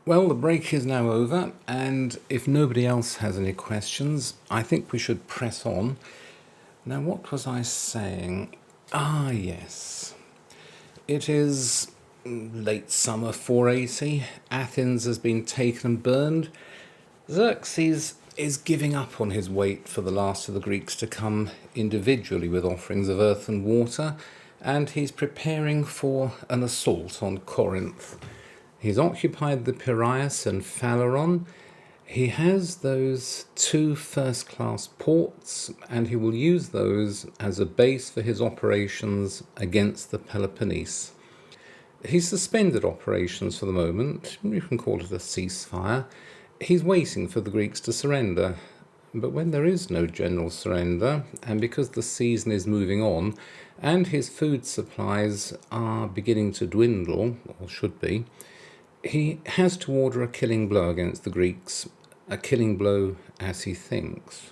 Well, the break is now over, and if nobody else has any questions, I think we should press on. Now, what was I saying? Ah, yes. It is late summer 480. Athens has been taken and burned. Xerxes is giving up on his wait for the last of the Greeks to come individually with offerings of earth and water, and he's preparing for an assault on Corinth. He's occupied the Piraeus and Phaleron. He has those two first-class ports, and he will use those as a base for his operations against the Peloponnese. He's suspended operations for the moment. You can call it a ceasefire. He's waiting for the Greeks to surrender. But when there is no general surrender, and because the season is moving on, and his food supplies are beginning to dwindle, or should be, he has to order a killing blow against the Greeks, a killing blow as he thinks.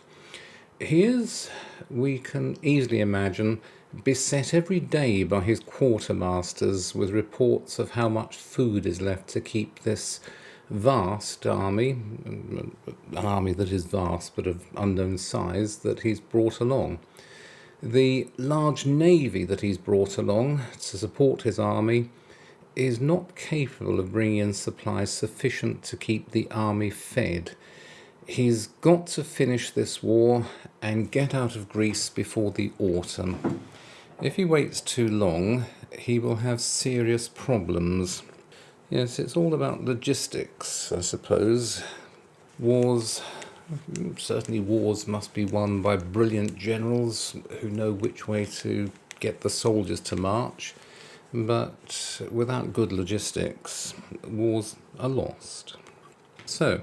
He is, we can easily imagine, beset every day by his quartermasters with reports of how much food is left to keep this vast army, an army that is vast but of unknown size, that he's brought along. The large navy that he's brought along to support his army is not capable of bringing in supplies sufficient to keep the army fed. He's got to finish this war and get out of Greece before the autumn. If he waits too long, he will have serious problems. Yes, it's all about logistics, I suppose. Certainly wars must be won by brilliant generals who know which way to get the soldiers to march. But without good logistics, wars are lost. So,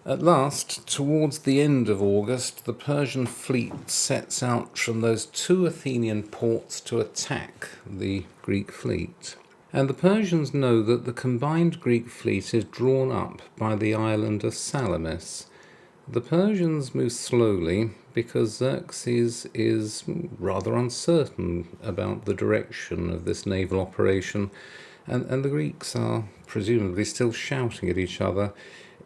at last, towards the end of August, the Persian fleet sets out from those two Athenian ports to attack the Greek fleet. And the Persians know that the combined Greek fleet is drawn up by the island of Salamis. The Persians move slowly because Xerxes is rather uncertain about the direction of this naval operation, and the Greeks are presumably still shouting at each other.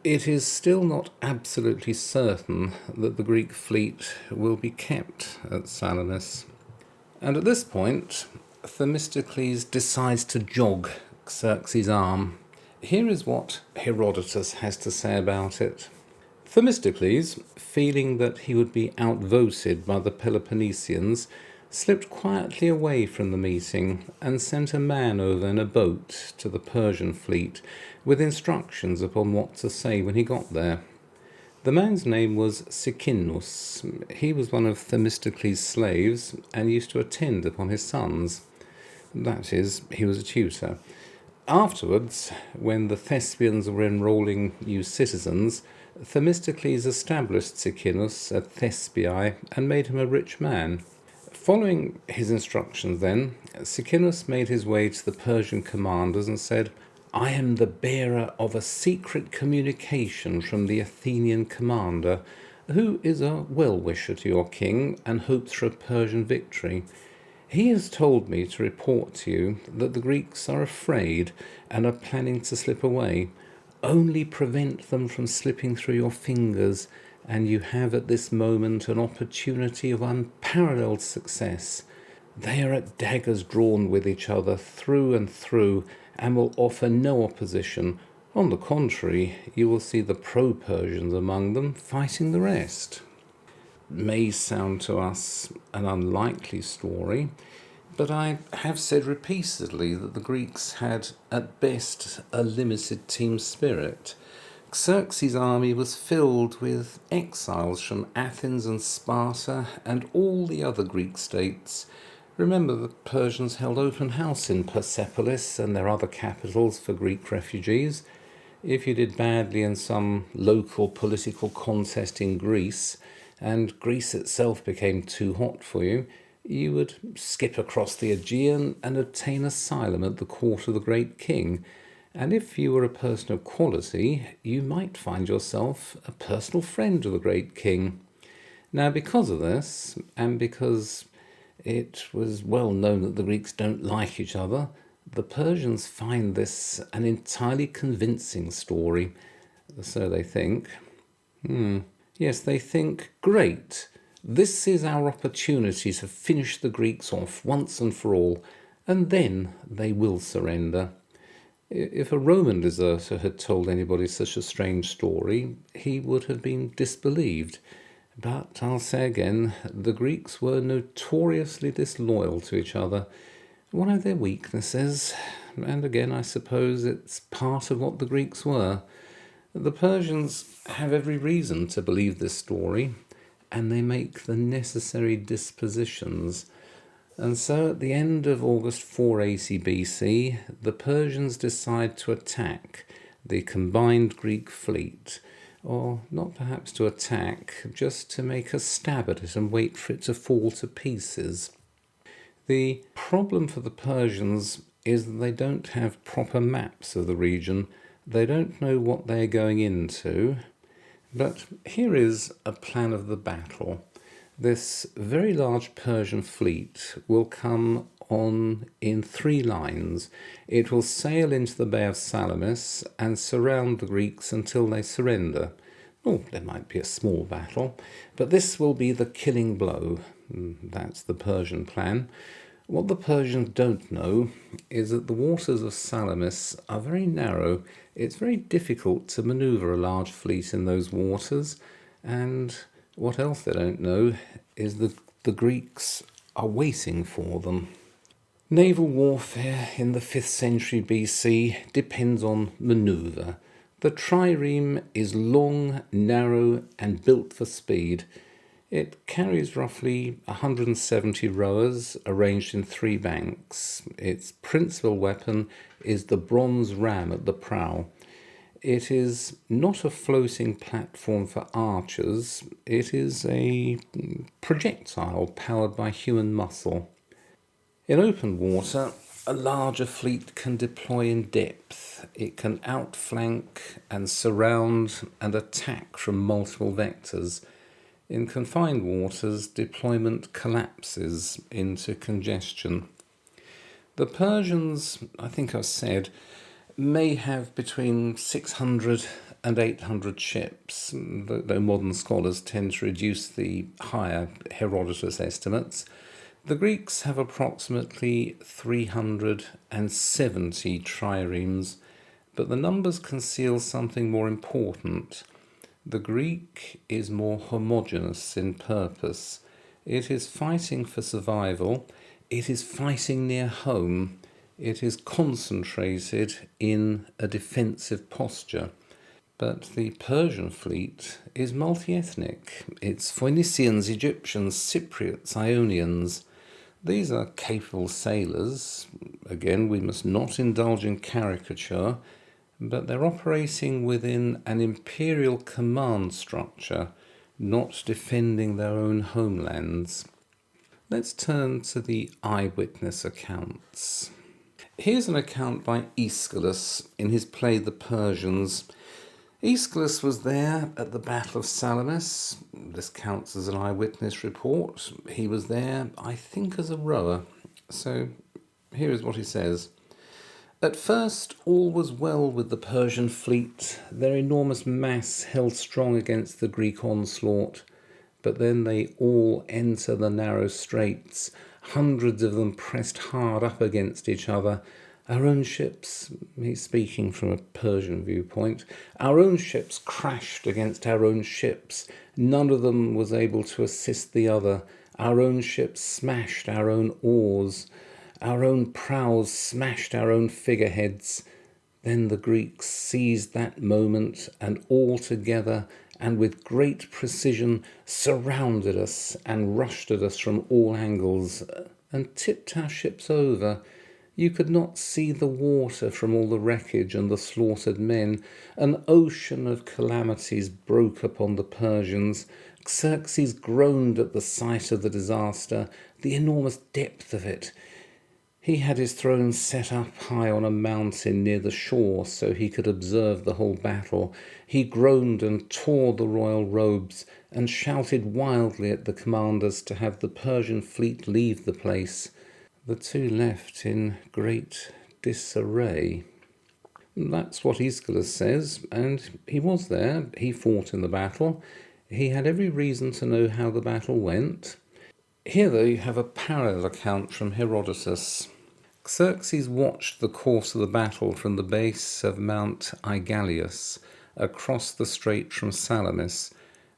It is still not absolutely certain that the Greek fleet will be kept at Salamis. And at this point, Themistocles decides to jog Xerxes' arm. Here is what Herodotus has to say about it. Themistocles, feeling that he would be outvoted by the Peloponnesians, slipped quietly away from the meeting and sent a man over in a boat to the Persian fleet with instructions upon what to say when he got there. The man's name was Sicinus. He was one of Themistocles' slaves and used to attend upon his sons. That is, he was a tutor. Afterwards, when the Thespians were enrolling new citizens, Themistocles established Sicinus at Thespiae and made him a rich man. Following his instructions then, Sicinus made his way to the Persian commanders and said, "I am the bearer of a secret communication from the Athenian commander, who is a well-wisher to your king and hopes for a Persian victory. He has told me to report to you that the Greeks are afraid and are planning to slip away. Only prevent them from slipping through your fingers, and you have at this moment an opportunity of unparalleled success. They are at daggers drawn with each other through and through, and will offer no opposition. On the contrary, you will see the pro-Persians among them fighting the rest." May sound to us an unlikely story, but I have said repeatedly that the Greeks had, at best, a limited team spirit. Xerxes' army was filled with exiles from Athens and Sparta and all the other Greek states. Remember, the Persians held open house in Persepolis and their other capitals for Greek refugees. If you did badly in some local political contest in Greece, and Greece itself became too hot for you, you would skip across the Aegean and obtain asylum at the court of the great king. And if you were a person of quality, you might find yourself a personal friend of the great king. Now, because of this, and because it was well known that the Greeks don't like each other, The Persians find this an entirely convincing story, so they think. Yes, they think, great, this is our opportunity to finish the Greeks off once and for all, and then they will surrender. If a Roman deserter had told anybody such a strange story, he would have been disbelieved. But I'll say again, the Greeks were notoriously disloyal to each other. One of their weaknesses, and again I suppose it's part of what the Greeks were. The Persians have every reason to believe this story, and they make the necessary dispositions. And so at the end of August 480 BC, the Persians decide to attack the combined Greek fleet, or not perhaps to attack, just to make a stab at it and wait for it to fall to pieces. The problem for the Persians is that they don't have proper maps of the region. They don't know what they're going into. But here is a plan of the battle. This very large Persian fleet will come on in 3 lines. It will sail into the Bay of Salamis and surround the Greeks until they surrender. Oh, there might be a small battle, but this will be the killing blow. That's the Persian plan. What the Persians don't know is that the waters of Salamis are very narrow. It's very difficult to manoeuvre a large fleet in those waters, and what else they don't know is that the Greeks are waiting for them. Naval warfare in the 5th century BC depends on manoeuvre. The trireme is long, narrow, and built for speed. It carries roughly 170 rowers arranged in 3 banks. Its principal weapon is the bronze ram at the prow. It is not a floating platform for archers. It is a projectile powered by human muscle. In open water, a larger fleet can deploy in depth. It can outflank and surround and attack from multiple vectors. In confined waters, deployment collapses into congestion. The Persians, I think I've said, may have between 600 and 800 ships, though modern scholars tend to reduce the higher Herodotus estimates. The Greeks have approximately 370 triremes, but the numbers conceal something more important. The Greek is more homogeneous in purpose. It is fighting for survival. It is fighting near home. It is concentrated in a defensive posture. But the Persian fleet is multi-ethnic. It's Phoenicians, Egyptians, Cypriots, Ionians. These are capable sailors. Again, we must not indulge in caricature, but they're operating within an imperial command structure, not defending their own homelands. Let's turn to the eyewitness accounts. Here's an account by Aeschylus in his play The Persians. Aeschylus was there at the Battle of Salamis. This counts as an eyewitness report. He was there, I think, as a rower. So here is what he says. At first, all was well with the Persian fleet. Their enormous mass held strong against the Greek onslaught. But then they all enter the narrow straits. Hundreds of them pressed hard up against each other. Our own ships, he's speaking from a Persian viewpoint, our own ships crashed against our own ships. None of them was able to assist the other. Our own ships smashed our own oars. Our own prows smashed our own figureheads. Then the Greeks seized that moment and all together and with great precision surrounded us and rushed at us from all angles and tipped our ships over. You could not see the water from all the wreckage and the slaughtered men. An ocean of calamities broke upon the Persians. Xerxes groaned at the sight of the disaster, the enormous depth of it. He had his throne set up high on a mountain near the shore so he could observe the whole battle. He groaned and tore the royal robes and shouted wildly at the commanders to have the Persian fleet leave the place. The two left in great disarray. That's what Aeschylus says, and he was there. He fought in the battle. He had every reason to know how the battle went. Here, though, you have a parallel account from Herodotus. Xerxes watched the course of the battle from the base of Mount Aeschylus across the strait from Salamis.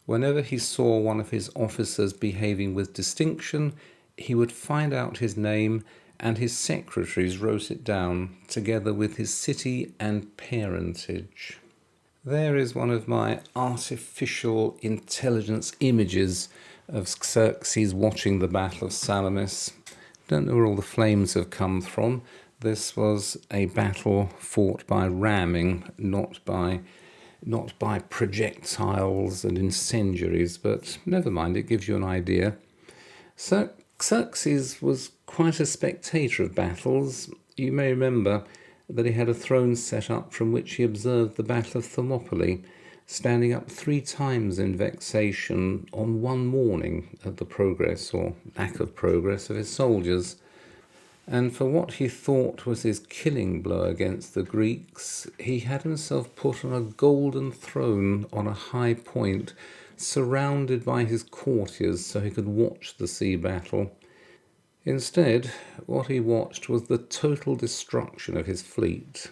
Whenever he saw one of his officers behaving with distinction, he would find out his name, and his secretaries wrote it down, together with his city and parentage. There is one of my artificial intelligence images of Xerxes watching the Battle of Salamis. Don't know where all the flames have come from. This was a battle fought by ramming, not by projectiles and incendiaries, but never mind, it gives you an idea. So Xerxes was quite a spectator of battles. You may remember that he had a throne set up from which he observed the Battle of Thermopylae, standing up 3 times in vexation on one morning at the progress or lack of progress of his soldiers. And for what he thought was his killing blow against the Greeks, he had himself put on a golden throne on a high point, surrounded by his courtiers so he could watch the sea battle. Instead, what he watched was the total destruction of his fleet.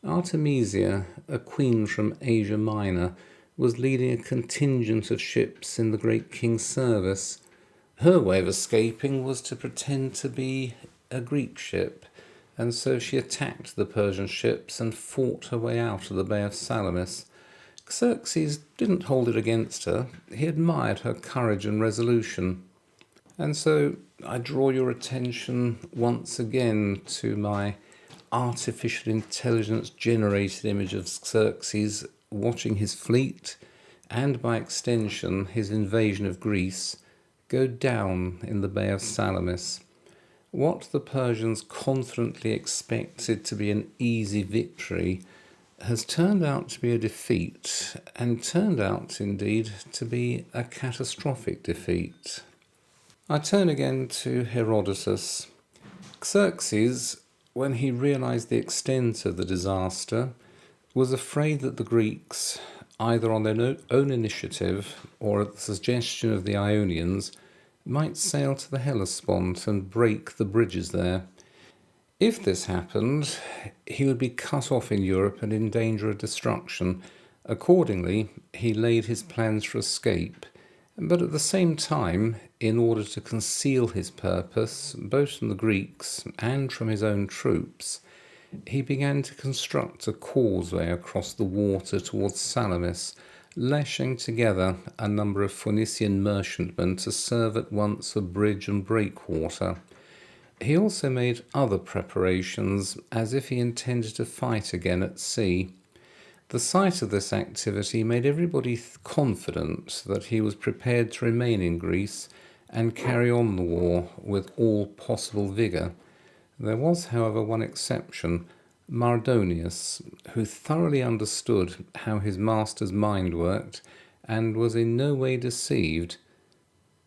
Artemisia, a queen from Asia Minor, was leading a contingent of ships in the great king's service. Her way of escaping was to pretend to be a Greek ship, and so she attacked the Persian ships and fought her way out of the Bay of Salamis. Xerxes didn't hold it against her. He admired her courage and resolution. And so I draw your attention once again to my artificial intelligence generated image of Xerxes watching his fleet, and by extension his invasion of Greece, go down in the Bay of Salamis. What the Persians confidently expected to be an easy victory has turned out to be a defeat, and turned out indeed to be a catastrophic defeat. I turn again to Herodotus. Xerxes, when he realized the extent of the disaster, was afraid that the Greeks, either on their own initiative or at the suggestion of the Ionians, might sail to the Hellespont and break the bridges there. If this happened, he would be cut off in Europe and in danger of destruction. Accordingly, he laid his plans for escape, but at the same time, in order to conceal his purpose, both from the Greeks and from his own troops, he began to construct a causeway across the water towards Salamis, lashing together a number of Phoenician merchantmen to serve at once for bridge and breakwater. He also made other preparations, as if he intended to fight again at sea. The sight of this activity made everybody confident that he was prepared to remain in Greece and carry on the war with all possible vigour. There was, however, one exception, Mardonius, who thoroughly understood how his master's mind worked and was in no way deceived.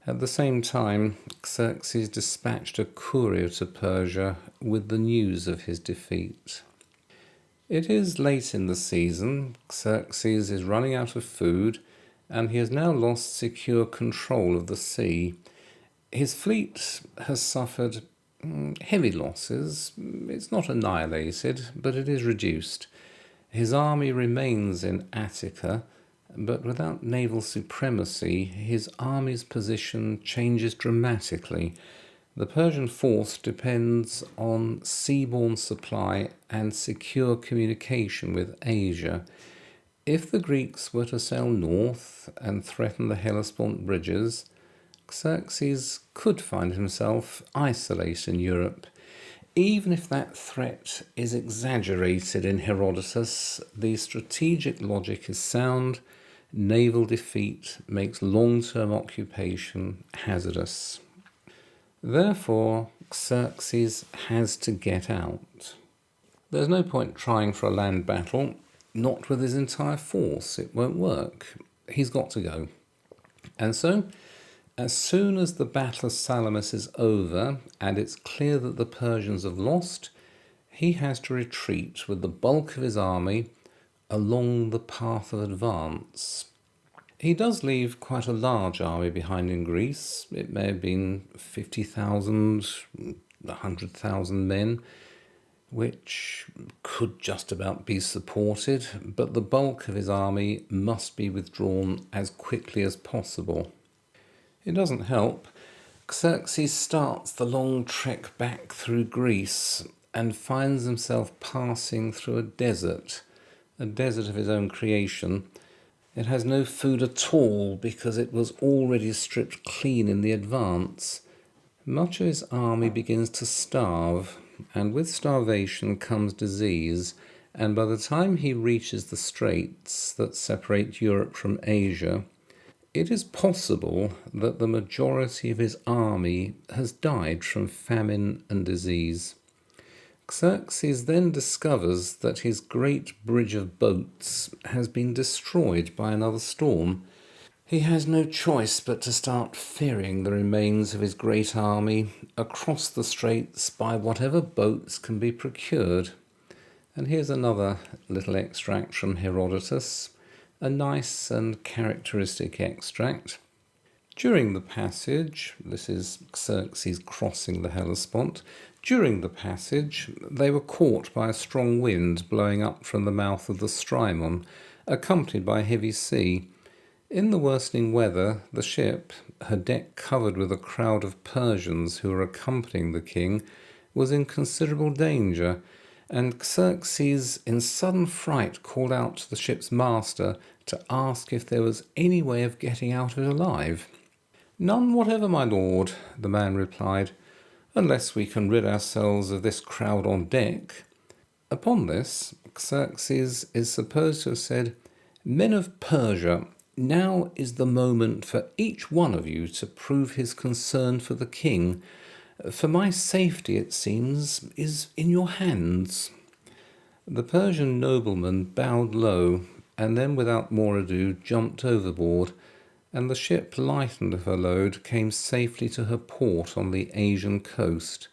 At the same time, Xerxes dispatched a courier to Persia with the news of his defeat. It is late in the season, Xerxes is running out of food, and he has now lost secure control of the sea. His fleet has suffered heavy losses. It's not annihilated, but it is reduced. His army remains in Attica, but without naval supremacy, his army's position changes dramatically. The Persian force depends on seaborne supply and secure communication with Asia. If the Greeks were to sail north and threaten the Hellespont bridges, Xerxes could find himself isolated in Europe. Even if that threat is exaggerated in Herodotus, the strategic logic is sound. Naval defeat makes long-term occupation hazardous. Therefore, Xerxes has to get out. There's no point trying for a land battle, not with his entire force. It won't work. He's got to go. And so, as soon as the Battle of Salamis is over and it's clear that the Persians have lost, he has to retreat with the bulk of his army along the path of advance. He does leave quite a large army behind in Greece. It may have been 50,000, 100,000 men, which could just about be supported, but the bulk of his army must be withdrawn as quickly as possible. It doesn't help. Xerxes starts the long trek back through Greece and finds himself passing through a desert of his own creation. It has no food at all because it was already stripped clean in the advance. Much of his army begins to starve, and with starvation comes disease, and by the time he reaches the straits that separate Europe from Asia, it is possible that the majority of his army has died from famine and disease. Xerxes then discovers that his great bridge of boats has been destroyed by another storm. He has no choice but to start ferrying the remains of his great army across the straits by whatever boats can be procured. And here's another little extract from Herodotus, a nice and characteristic extract. During the passage, this is Xerxes crossing the Hellespont, during the passage they were caught by a strong wind blowing up from the mouth of the Strymon, accompanied by a heavy sea. In the worsening weather, the ship, her deck covered with a crowd of Persians who were accompanying the king, was in considerable danger, and Xerxes, in sudden fright, called out to the ship's master to ask if there was any way of getting out of it alive. "None whatever, my lord," the man replied, "unless we can rid ourselves of this crowd on deck." Upon this, Xerxes is supposed to have said, "Men of Persia, now is the moment for each one of you to prove his concern for the king. For my safety, it seems, is in your hands." The Persian nobleman bowed low, and then without more ado jumped overboard, and the ship, lightened of her load, came safely to her port on the Asian coast.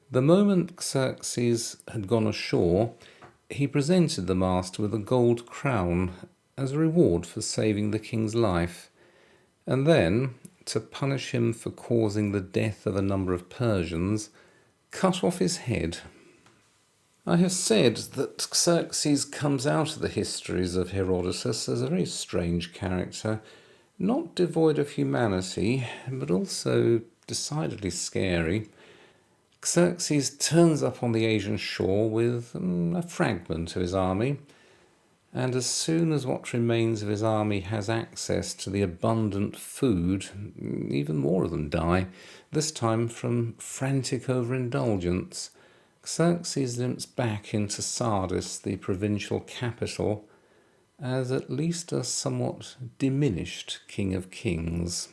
The moment Xerxes had gone ashore, he presented the master with a gold crown as a reward for saving the king's life, and then, to punish him for causing the death of a number of Persians, cut off his head. I have said that Xerxes comes out of the histories of Herodotus as a very strange character, not devoid of humanity, but also decidedly scary. Xerxes turns up on the Asian shore with a fragment of his army, and as soon as what remains of his army has access to the abundant food, even more of them die, this time from frantic overindulgence. Xerxes limps back into Sardis, the provincial capital, as at least a somewhat diminished king of kings.